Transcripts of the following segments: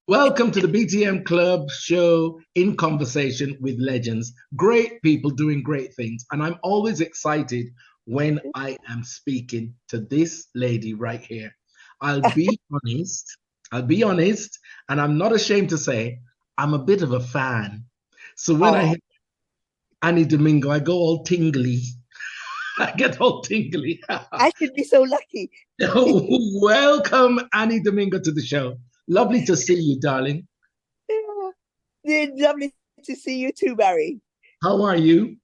Welcome to the BTM Club show in conversation with legends, great people doing great things. And I'm always excited when I am speaking to this lady right here. I'll be honest, I'll be honest, and I'm not ashamed to say I'm a bit of a fan. So when I Oh, hear Annie Domingo, I go all tingly. I get all tingly. I should be so lucky. Welcome, Annie Domingo, to the show. Lovely to see you, darling. It's lovely to see you too, Barry. How are you?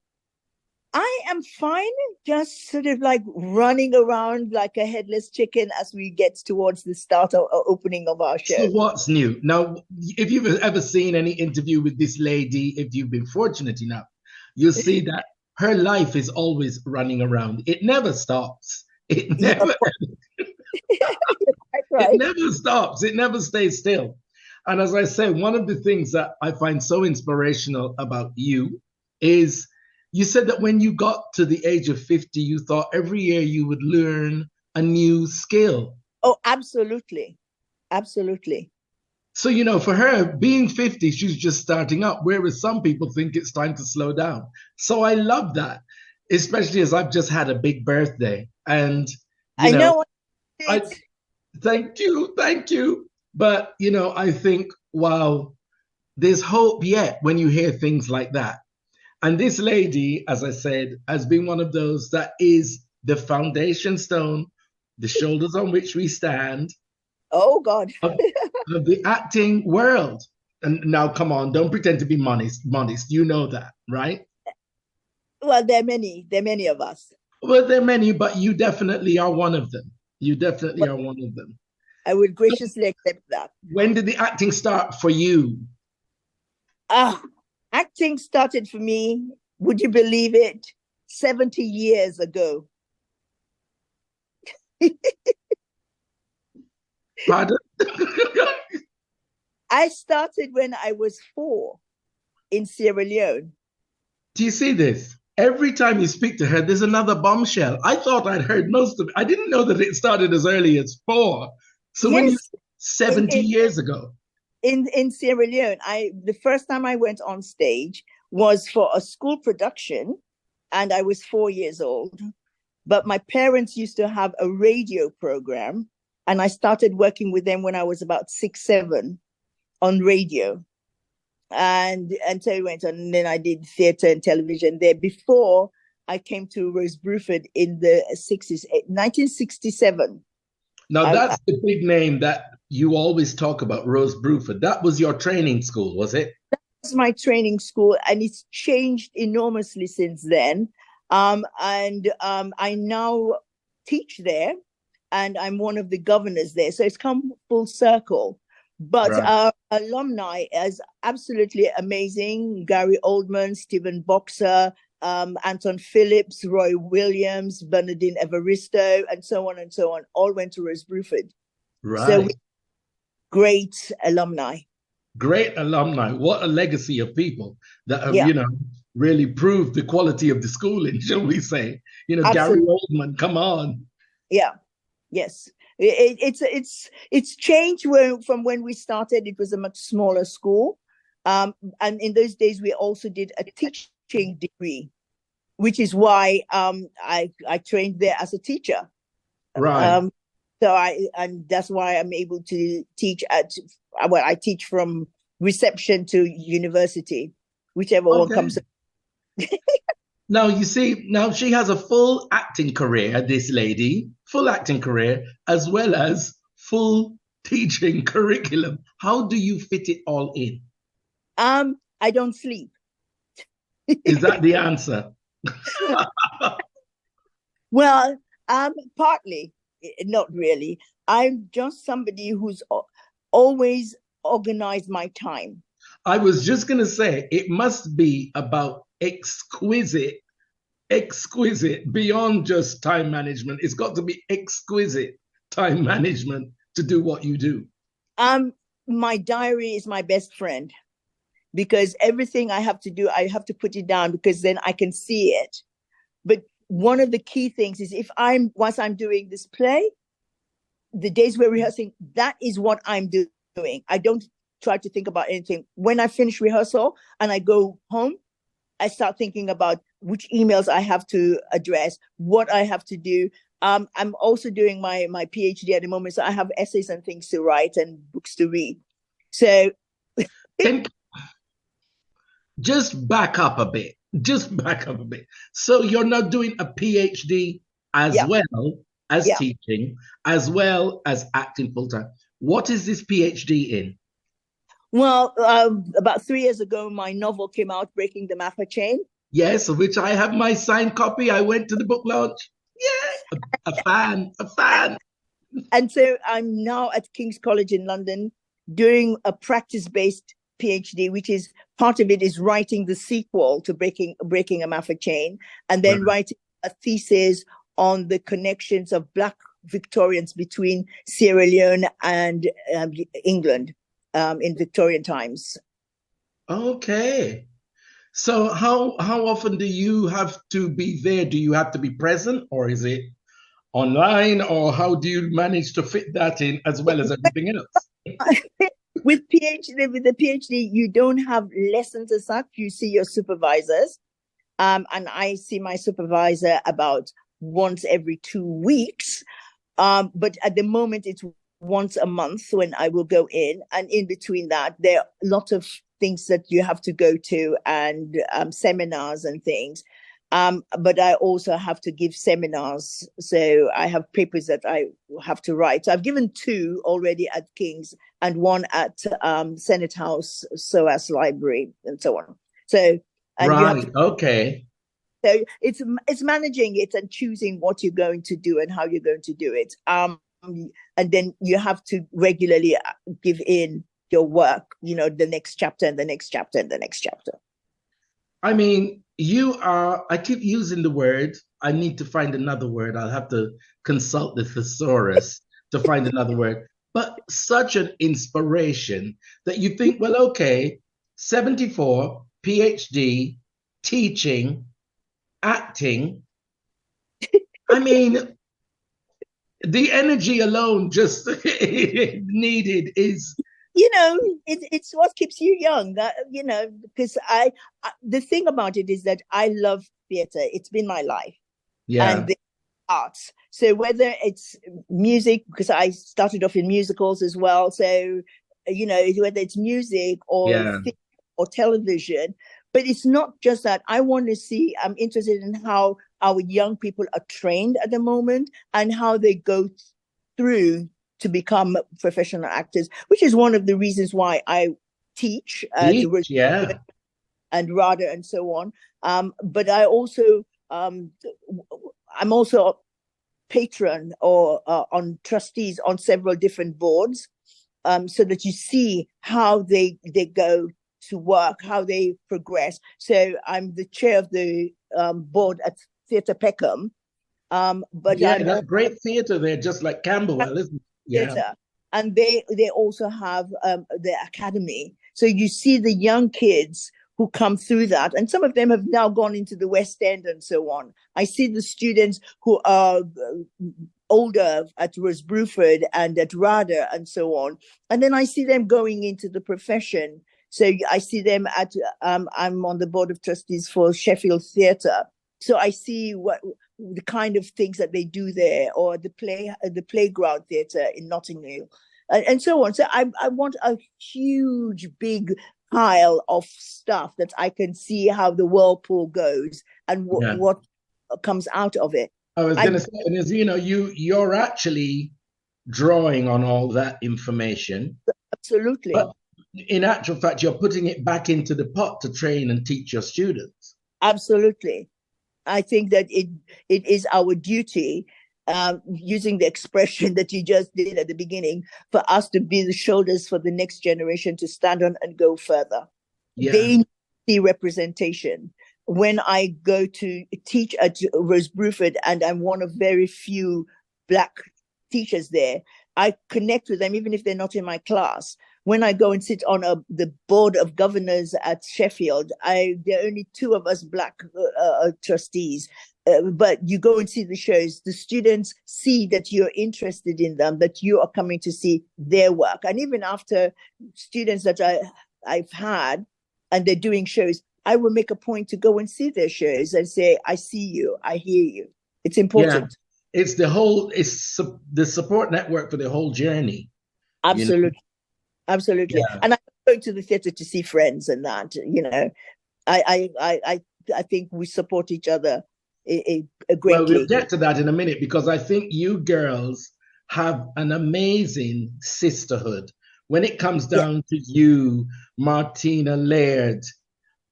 I am fine, just sort of like running around like a headless chicken as we get towards the start or opening of our So show. what's new? Now, if you've ever seen any interview with this lady, if you've been fortunate enough, you'll see that her life is always running around. It never stops. It Yeah, never that's it right. never stops. It never stays still. And as I say, one of the things that I find so inspirational about you is you said that when you got to the age of 50, you thought every year you would learn a new skill. Oh, absolutely. Absolutely. So, for her, being 50, she's just starting up, whereas some people think it's time to slow down. So I love that, especially as I've just had a big birthday. And, you I know, know I it. thank you, thank you. But, I think, wow, there's hope yet when you hear things like that. And this lady, as I said, has been one of those that is the foundation stone, the shoulders on which we stand Oh, God. of, of the acting world. And now, come on, don't pretend to be modest. Modest, you know that, right? Well, there are many of us. Well, there are many, but you definitely are one of them. You definitely But are one of them. I would graciously accept that. When did the acting start for you? Ah, acting started for me, would you believe it, 70 years ago. Pardon? I started when I was 4 in Sierra Leone. Do you see this? Every time you speak to her, there's another bombshell. I thought I'd heard most of it. I didn't know that it started as early as 4. So when you Yes, in 70 in years ago, in Sierra Leone, I the first time I went on stage was for a school production, and I was 4 years old. But my parents used to have a radio program, and I started working with them when I was about 6, 7 on radio. And so we went on, and then I did theatre and television there before I came to Rose Bruford in the 60s, 1967. now I, that's the big name that you always talk about, Rose Bruford. That was your training school, was it? was my training school, and it's changed enormously since then. And I now teach there, and I'm one of the governors there. So it's come full circle. But Right. our alumni is absolutely amazing. Gary Oldman, Stephen Boxer, Anton Phillips, Roy Williams, Bernardine Evaristo, and so on and so on, all went to Rose Bruford. So we Right. great alumni. Great alumni. What a legacy of people that have, Yeah, really proved the quality of the schooling, shall we say? Gary absolutely. Oldman, come on. Yeah. Yes, it's changed from when we started. It was a much smaller school, and in those days we also did a teaching degree, which is why I trained there as a teacher. Right. Um, so and that's why I'm able to teach I teach from reception to university, whichever one Okay. comes. Now, you see, now she has a full acting career, this lady, full acting career, as well as full teaching curriculum. How do you fit it all in? I don't sleep. Is that the answer? Well, partly, not really. I'm just somebody who's always organized my time. I was just going to say it must be about exquisite, beyond just time management. It's got to be exquisite time management to do what you do. Um, my diary is my best friend because everything I have to do, I have to put it down because then I can see it. But one of the key things is if I'm once I'm doing this play, the days we're rehearsing, that is what I'm doing. I don't try to think about anything. When I finish rehearsal and I go home, I start thinking about which emails I have to address, what I have to do. I'm also doing my PhD at the moment, so I have essays and things to write and books to read. So Can just back up a bit. Just back up a bit. So you're not doing a PhD as yeah, well as yeah. teaching, as well as acting full time. What is this PhD in? Well, about 3 years ago, my novel came out, Breaking the Mafia Chain. Yes, of which I have my signed copy. I went to the book launch. Yeah, a fan, a fan. And so I'm now at King's College in London doing a practice-based PhD, which is part of it is writing the sequel to Breaking a Mafia Chain, and then writing a thesis on the connections of Black Victorians between Sierra Leone and England in Victorian times. Okay. So how often do you have to be there? Do you have to be present, or is it online, or how do you manage to fit that in as well as everything else? With the PhD, you don't have lessons as such. You see your supervisors, and I see my supervisor about once every 2 weeks. But at the moment, it's once a month when I will go in, and in between that, there are lots of things that you have to go to and seminars and things. But I also have to give seminars. So I have papers that I have to write. So I've given 2 already at King's and 1 at Senate House, SOAS Library, and so on. So and right, you have to, okay. so it's managing it and choosing what you're going to do and how you're going to do it. And then you have to regularly give in your work, the next chapter and the next chapter and the next chapter. I mean, I keep using the word, I need to find another word. I'll have to consult the thesaurus to find another word, but such an inspiration that you think, well, okay, 74, PhD, teaching, acting. I mean, the energy alone just needed is it's what keeps you young, because the thing about it is that I love theater. It's been my life. And the arts. So whether it's music, because I started off in musicals as well, so whether it's music or theater or television, but it's not just that. I'm interested in how our young people are trained at the moment and how they go through to become professional actors, which is one of the reasons why I teach and RADA and so on. But I also, I'm also a patron or on trustees on several different boards, so that you see how they go to work, how they progress. So I'm the chair of the board at Theatre Peckham. But that's great theatre there, just like Camberwell, isn't it? Theatre. And they also have the academy. So you see the young kids who come through that. And some of them have now gone into the West End and so on. I see the students who are older at Rose Bruford and at RADA and so on. And then I see them going into the profession. So I see them at, I'm on the board of trustees for Sheffield Theatre. So I see what the kind of things that they do there, or the playground theatre in Notting Hill, and so on. So I want a huge, big pile of stuff that I can see how the whirlpool goes and what comes out of it. I was going to say, and as you're actually drawing on all that information. Absolutely. But in actual fact, you're putting it back into the pot to train and teach your students. Absolutely. I think that it is our duty, using the expression that you just did at the beginning, for us to be the shoulders for the next generation to stand on and go further. Yeah. They need the representation. When I go to teach at Rose Bruford, and I'm one of very few Black teachers there, I connect with them even if they're not in my class. When I go and sit on the board of governors at Sheffield, there are only 2 of us Black trustees. but you go and see the shows, the students see that you're interested in them, that you are coming to see their work. And even after students that I've had and they're doing shows, I will make a point to go and see their shows and say, I see you, I hear you. It's important. Yeah. It's the support network for the whole journey. Absolutely. You know? Absolutely. Yeah. And I go to the theater to see friends and that, you know, I think we support each other greatly. Well, we'll get to that in a minute because I think you girls have an amazing sisterhood when it comes down to you, Martina Laird,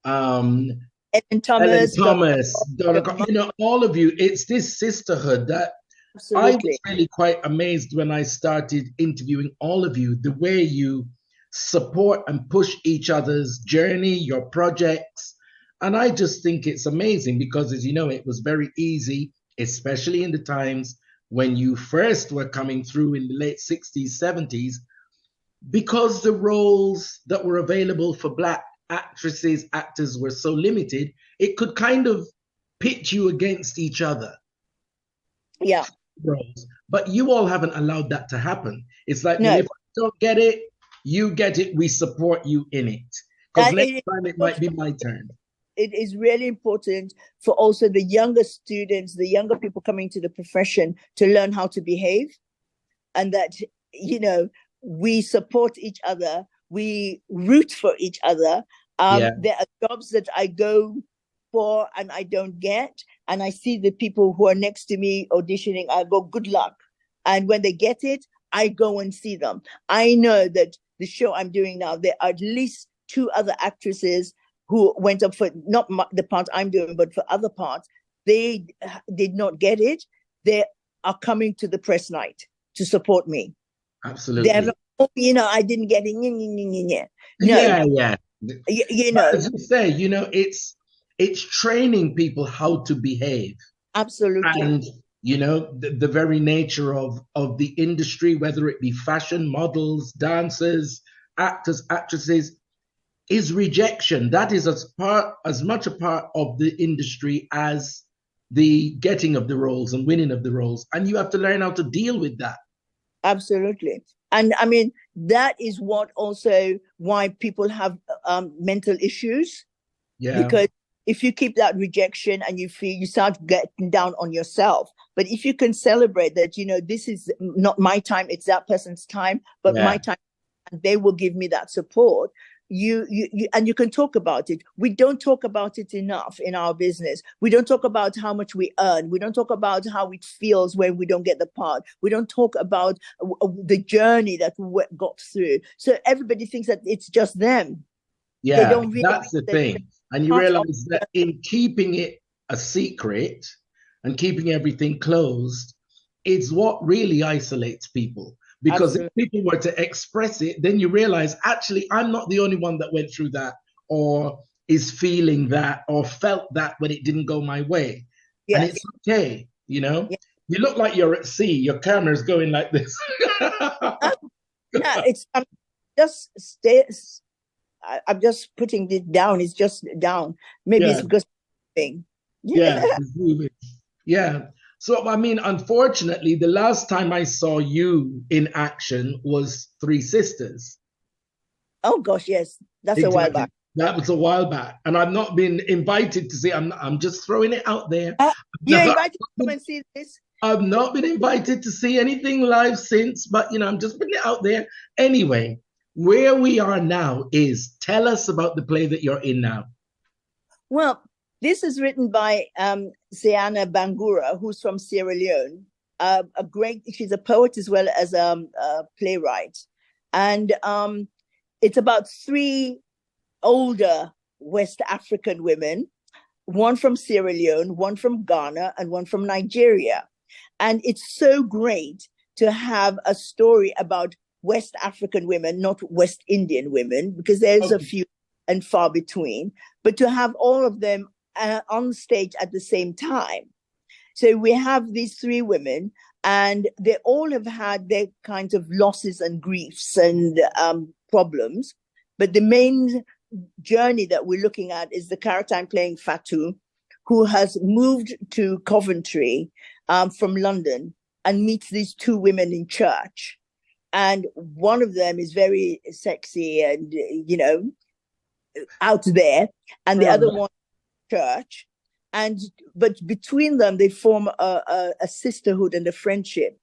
Ellen Ellen Thomas, Donna, you know, all of you. It's this sisterhood that I was really quite amazed when I started interviewing all of you, the way you support and push each other's journey, your projects. And I just think it's amazing because, as you know, it was very easy, especially in the times when you first were coming through in the late 60s, 70s, because the roles that were available for Black actresses, actors were so limited, it could kind of pit you against each other. Yeah. Roles. But you all haven't allowed that to happen. It's like, no. Well, if I don't get it, you get it, we support you in it. Because next time it might be my turn. It is really important for also the younger students, the younger people coming to the profession to learn how to behave, and that, you know, we support each other, we root for each other. There are jobs that I go for and I don't get, and I see the people who are next to me auditioning, I go, good luck. And when they get it, I go and see them. I know that the show I'm doing now, there are at least 2 other actresses who went up for not the part I'm doing, but for other parts. They did not get it. They are coming to the press night to support me. Absolutely. They have, you know, I didn't get it. No. Yeah. You know, but as you say, you know, it's training people how to behave. Absolutely. And, you know, the very nature of the industry, whether it be fashion, models, dancers, actors, actresses, is rejection. That is as much a part of the industry as the getting of the roles and winning of the roles. And you have to learn how to deal with that. Absolutely. And I mean, that is what also why people have mental issues. Yeah. Because if you keep that rejection and you feel, you start getting down on yourself. But if you can celebrate that, you know, this is not my time, it's that person's time, but my time, and they will give me that support. You and you can talk about it. We don't talk about it enough in our business. We don't talk about how much we earn. We don't talk about how it feels when we don't get the part. We don't talk about the journey that we got through. So everybody thinks that it's just them. Yeah, that's the thing. And you realize that in keeping it a secret and keeping everything closed is what really isolates people. Because if people were to express it, then you realize, actually, I'm not the only one that went through that or is feeling that or felt that when it didn't go my way. Yes. And it's okay, you know? Yes. You look like you're at sea. Your camera's going like this. It's just stay. I'm just putting it down. It's just down. Maybe it's because thing. Yeah. So, I mean, unfortunately, the last time I saw you in action was Three Sisters. Oh, gosh, yes. That's exactly. A while back. That was a while back. And I've not been invited to see. I'm just throwing it out there. You're invited to come and see this? I've not been invited to see anything live since, but, you know, I'm just putting it out there. Anyway, where we are now is, tell us about the play that you're in now. Well, this is written by Siana Bangura, who's from Sierra Leone. She's a poet as well as a playwright. And it's about 3 older West African women, one from Sierra Leone, one from Ghana, and one from Nigeria. And it's so great to have a story about West African women, not West Indian women, because there's a few and far between, but to have all of them on stage at the same time. So we have these 3 women, and they all have had their kinds of losses and griefs and problems. But the main journey that we're looking at is the character I'm playing, Fatou, who has moved to Coventry from London and meets these two women in church. And one of them is very sexy and, out there, and the other one, church. But between them, they form a sisterhood and a friendship.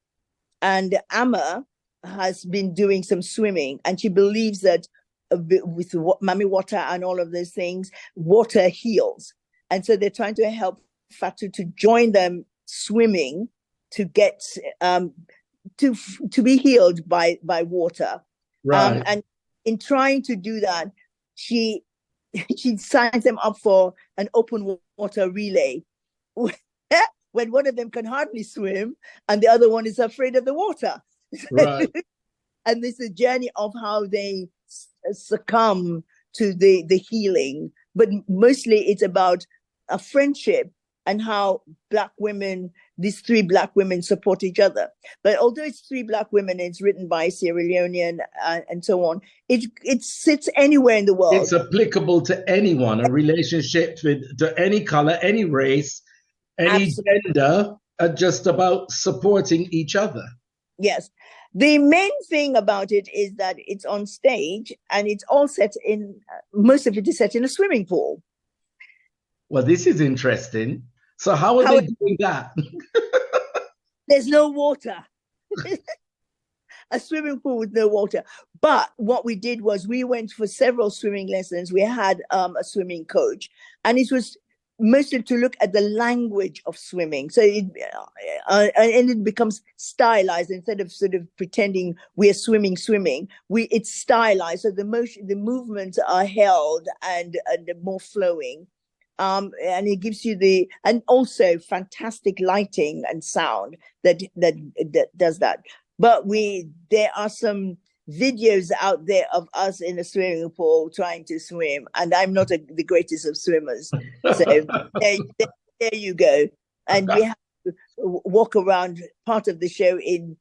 And Amma has been doing some swimming, and she believes that with Mami water and all of those things, water heals. And so they're trying to help Fatu to join them swimming to get to be healed by water. Right. And in trying to do that, she signs them up for an open water relay when one of them can hardly swim and the other one is afraid of the water. Right. And this is a journey of how they succumb to the healing. But mostly it's about a friendship and how Black women, these three Black women, support each other. But although it's three Black women, it's written by Sierra Leonean and so on, it sits anywhere in the world. It's applicable to anyone, a relationship to any color, any race, any Absolutely. gender, just about supporting each other. Yes. The main thing about it is that it's on stage and it's all set in, most of it is set in a swimming pool. Well, this is interesting. So how are they doing that? There's no water. A swimming pool with no water. But what we did was we went for several swimming lessons. We had a swimming coach, and it was mostly to look at the language of swimming. So it becomes stylized instead of sort of pretending we're swimming. It's stylized. So the movements are held and more flowing. And it gives you and also fantastic lighting and sound that does that. But there are some videos out there of us in a swimming pool trying to swim, and I'm not the greatest of swimmers. So there you go. And we have to walk around part of the show in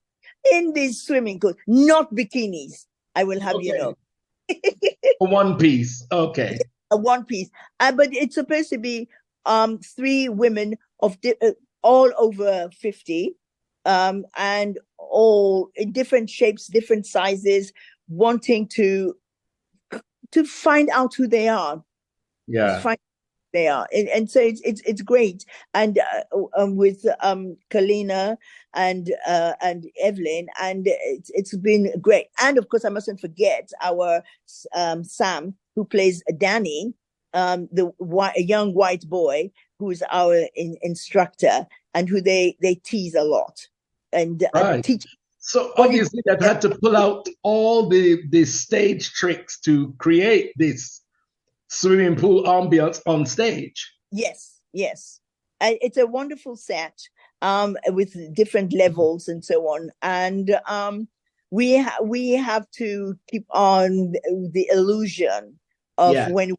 these swimming pools, not bikinis. I will have you know. One piece, okay. A one piece, but it's supposed to be three women of all over 50, and all in different shapes, different sizes, wanting to find out who they are. Yeah, they are, and so it's great. And with Kalina and Evelyn, and it's been great. And of course, I mustn't forget our Sam, who plays Danny, a young white boy who's our instructor, and who they tease a lot and teach. So obviously they've had to pull out all the stage tricks to create this swimming pool ambience on stage. Yes. It's a wonderful set with different levels and so on. And we have to keep on the illusion of when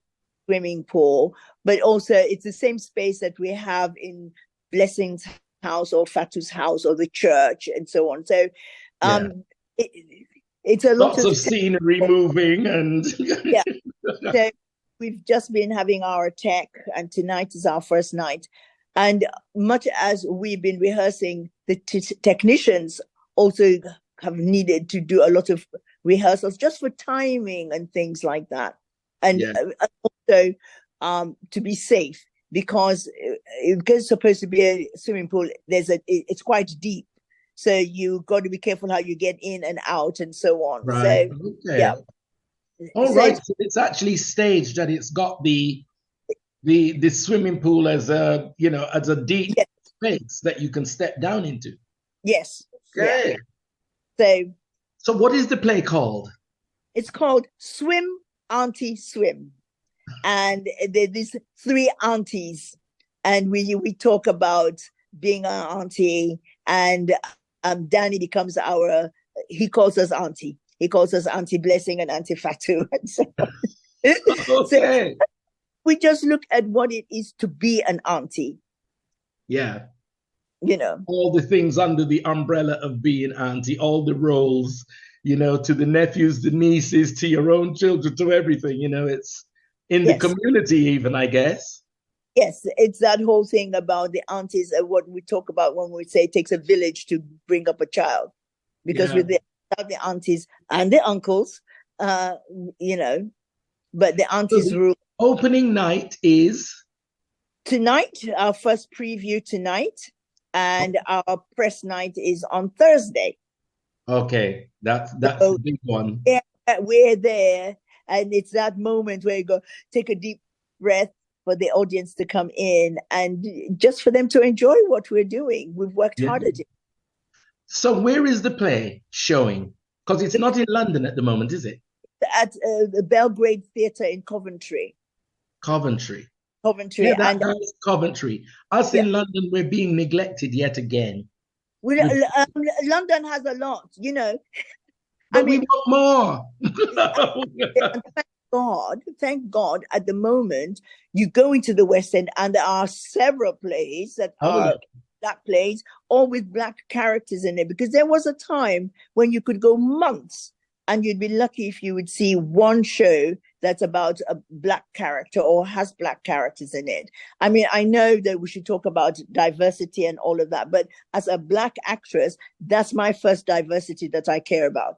swimming pool, but also it's the same space that we have in Blessing's house or Fatu's house or the church and so on. So it's a lot lots of scenery moving and So we've just been having our tech, and tonight is our first night. And much as we've been rehearsing, the technicians also have needed to do a lot of rehearsals just for timing and things like that. And also to be safe, because it's supposed to be a swimming pool, it's quite deep. So you got to be careful how you get in and out and so on. Right. So, yeah. All right. So it's actually staged, and it's got the swimming pool as a deep space that you can step down into. Yes. Okay. Yeah. So what is the play called? It's called Swim, Auntie, Swim. And there's these three aunties, and we talk about being an auntie, and Danny becomes he calls us auntie. He calls us Auntie Blessing and Auntie Fatu. And so, okay. So we just look at what it is to be an auntie. Yeah. All the things under the umbrella of being auntie, all the roles, to the nephews, the nieces, to your own children, to everything, it's in the community even, I guess. Yes, it's that whole thing about the aunties, what we talk about when we say it takes a village to bring up a child. Because Yeah. with the aunties and the uncles, uh, you know, but the So aunties the rule. opening night is Tonight, our first preview tonight, and our press night is on Thursday. okay. That's So the big one. yeah, we're there, and it's that moment where you go take a deep breath for the audience to come in and just for them to enjoy what we're doing. We've worked Yeah. hard at it. So where is the play showing? Because it's not in London at the moment, is it? At the Belgrade Theatre in Coventry. Coventry. Yeah, Coventry, that and guy's Coventry. Us yeah, in London, we're being neglected yet again. we, With, London has a lot, I but we mean, want more. and thank God, at the moment, you go into the West End and there are several plays that Oh yeah. are black plays or with black characters in it. Because there was a time when you could go months and you'd be lucky if you would see one show that's about a black character or has black characters in it. I mean, I know that we should talk about diversity and all of that, but as a black actress, that's my first diversity that I care about.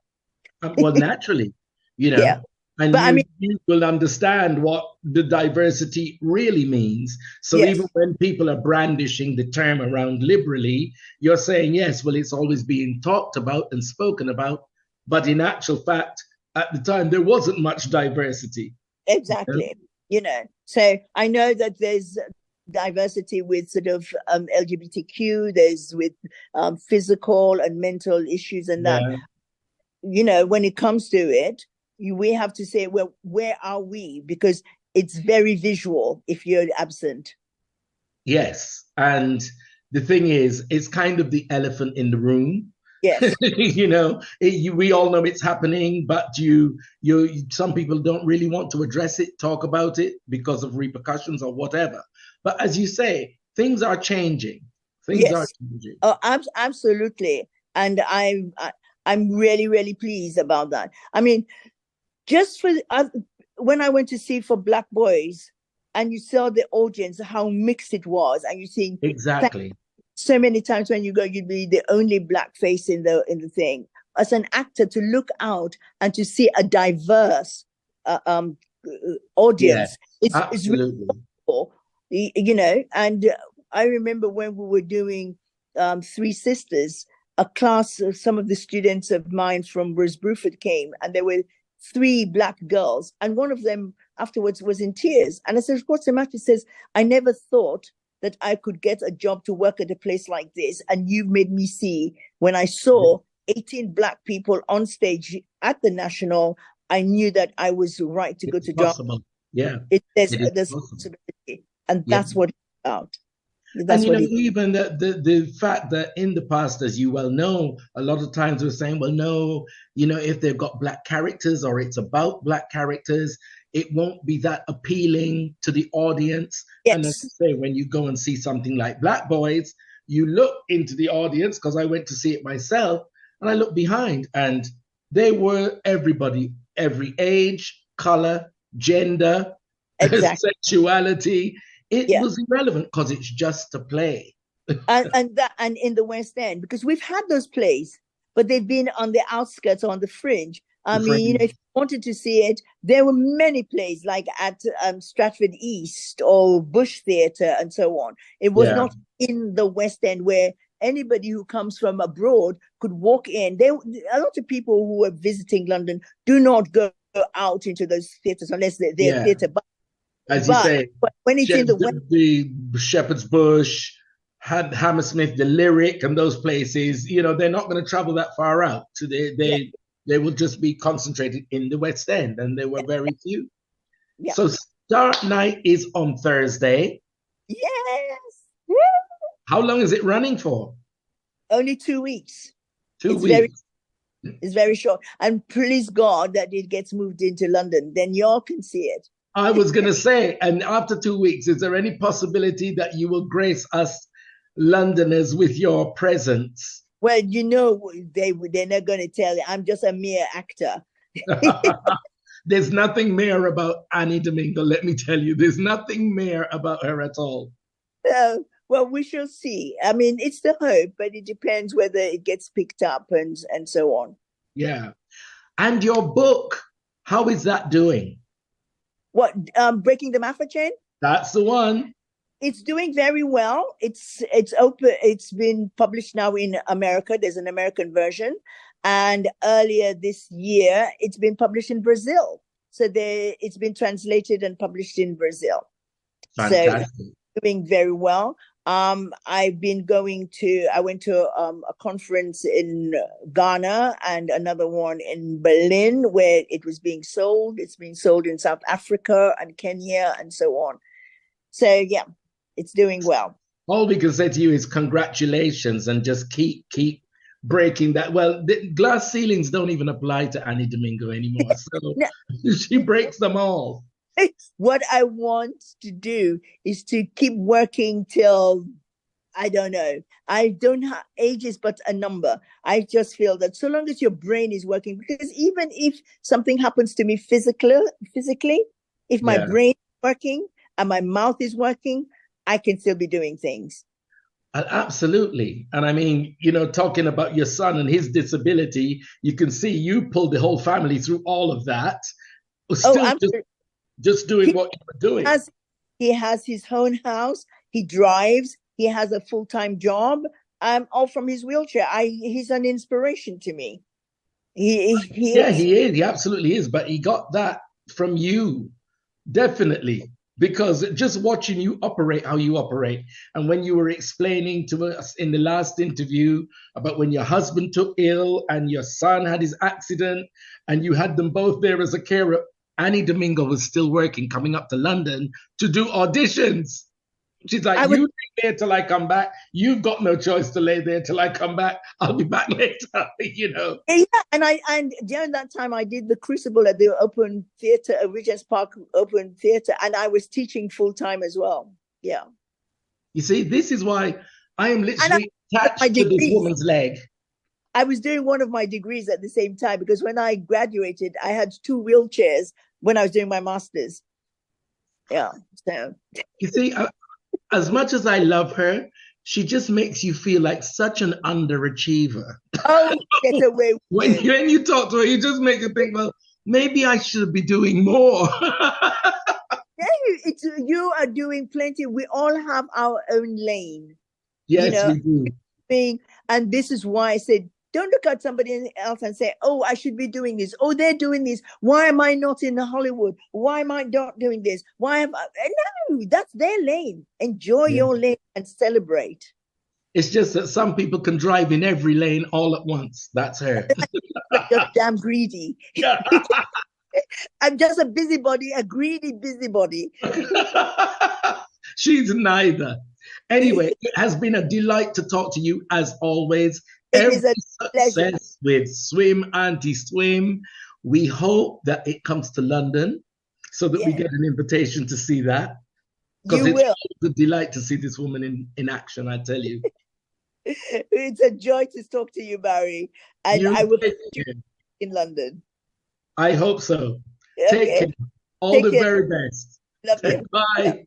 Well, naturally, you Yeah. know, and But I mean, you will understand what the diversity really means. So even yes, when people are brandishing the term around liberally, you're saying, yes, well, it's always being talked about and spoken about. But in actual fact, at the time, there wasn't much diversity. exactly. So I know that there's diversity with sort of LGBTQ, there's with physical and mental issues and that. Yeah. When it comes to it, we have to say, well, where are we? Because it's very visual if you're absent. Yes. And the thing is, it's kind of the elephant in the room. Yes, We all know it's happening, but some people don't really want to address it, talk about it because of repercussions or whatever. But as you say, things are changing. Things are yes. changing. Oh, absolutely. And I'm really, really pleased about that. I mean, just when I went to see for Black Boys, and you saw the audience, how mixed it was, and you see Exactly. so many times when you go, you'd be the only black face in the thing. As an actor, to look out and to see a diverse Yeah, audience is really absolutely. cool, And I remember when we were doing Three Sisters, a class of some of the students of mine from Bruce Bruford came, and there were three black girls, and one of them afterwards was in tears. And I said, "What's the matter?" She says, "I never thought that I could get a job to work at a place like this, and you've made me see, when I saw 18 black people on stage at the National, I knew that I was right to go It's to drama." possible. Yeah, There's possible. possibility, and Yeah. that's what it's about. And That's what it. even the fact that in the past, as you well know, a lot of times we're saying, well, no, if they've got black characters or it's about black characters, it won't be that appealing to the audience. And as Yes, you say, when you go and see something like Black Boys, you look into the audience, because I went to see it myself, and I looked behind, and they were everybody, every age, color, gender, exactly. sexuality. It Yeah. was irrelevant because it's just a play. And in the West End, because we've had those plays, but they've been on the outskirts or on the fringe. I mean, Friends. if you wanted to see it, there were many plays like at Stratford East or Bush Theatre and so on. It was Yeah. not in the West End where anybody who comes from abroad could walk in. A lot of people who are visiting London do not go out into those theatres unless they're Yeah. theatre. As you say, But when it's in the West, the Shepherd's Bush, Hammersmith, the Lyric, and those places, they're not going to travel that far out. So yeah, they will just be concentrated in the West End, and there were very few. yeah. So start night is on Thursday. Yes. How long is it running for? Only 2 weeks. 2 weeks. It's very short. And please God that it gets moved into London. Then y'all can see it. I was going to say, and after 2 weeks, is there any possibility that you will grace us Londoners with your presence? Well, they're not going to tell you. I'm just a mere actor. There's nothing mere about Annie Domingo, let me tell you. There's nothing mere about her at all. Well, we shall see. I mean, it's the hope, but it depends whether it gets picked up and so on. Yeah. And your book, how is that doing? What, Breaking the Mafia Chain? That's the one. It's doing very well. It's open. It's been published now in America. There's an American version, and earlier this year, it's been published in Brazil. So it's been translated and published in Brazil. Fantastic. So doing very well. I went to a conference in Ghana and another one in Berlin where it was being sold. It's being sold in South Africa and Kenya and so on. So yeah, it's doing well. All we can say to you is congratulations and just keep breaking that. Well, the glass ceilings don't even apply to Annie Domingo anymore. So no. She breaks them all. What I want to do is to keep working till, I don't know. I don't have age is but a number. I just feel that so long as your brain is working, because even if something happens to me physically, if my brain is working and my mouth is working, I can still be doing things. Absolutely. And I mean, talking about your son and his disability, you can see you pulled the whole family through all of that. Still just doing what you were doing. He has his own house. He drives. He has a full-time job. All from his wheelchair. He's an inspiration to me. He is. He absolutely is. But he got that from you, definitely. Because just watching you operate how you operate, and when you were explaining to us in the last interview about when your husband took ill and your son had his accident, and you had them both there as a carer, Annie Domingo was still working, coming up to London to do auditions. She's like, you lay there till I come back. You've got no choice to lay there till I come back. I'll be back later, Yeah, and during that time, I did the Crucible at the Open Theatre, Regent's Park Open Theatre, and I was teaching full time as well. Yeah. You see, this is why I am literally attached to this woman's leg. I was doing one of my degrees at the same time, because when I graduated, I had 2 wheelchairs when I was doing my master's. Yeah. So you see, as much as I love her, she just makes you feel like such an underachiever. Oh, get away. When you talk to her, you just make her think, well, maybe I should be doing more. You are doing plenty. We all have our own lane. Yes, we do. And this is why I said, don't look at somebody else and say, oh, I should be doing this. Oh, they're doing this. Why am I not in Hollywood? Why am I not doing this? Why am I? No, that's their lane. Enjoy your lane and celebrate. It's just that some people can drive in every lane all at once. That's her. Just damn greedy. I'm just a busybody, a greedy busybody. She's neither. Anyway, it has been a delight to talk to you as always. It is a pleasure. With Swim Anti-Swim. We hope that it comes to London so that we get an invitation to see that. Because it's a delight to see this woman in action, I tell you. It's a joy to talk to you, Barry. And I will be in London. I hope so. Okay. Take care. All the very best. Love you. Bye.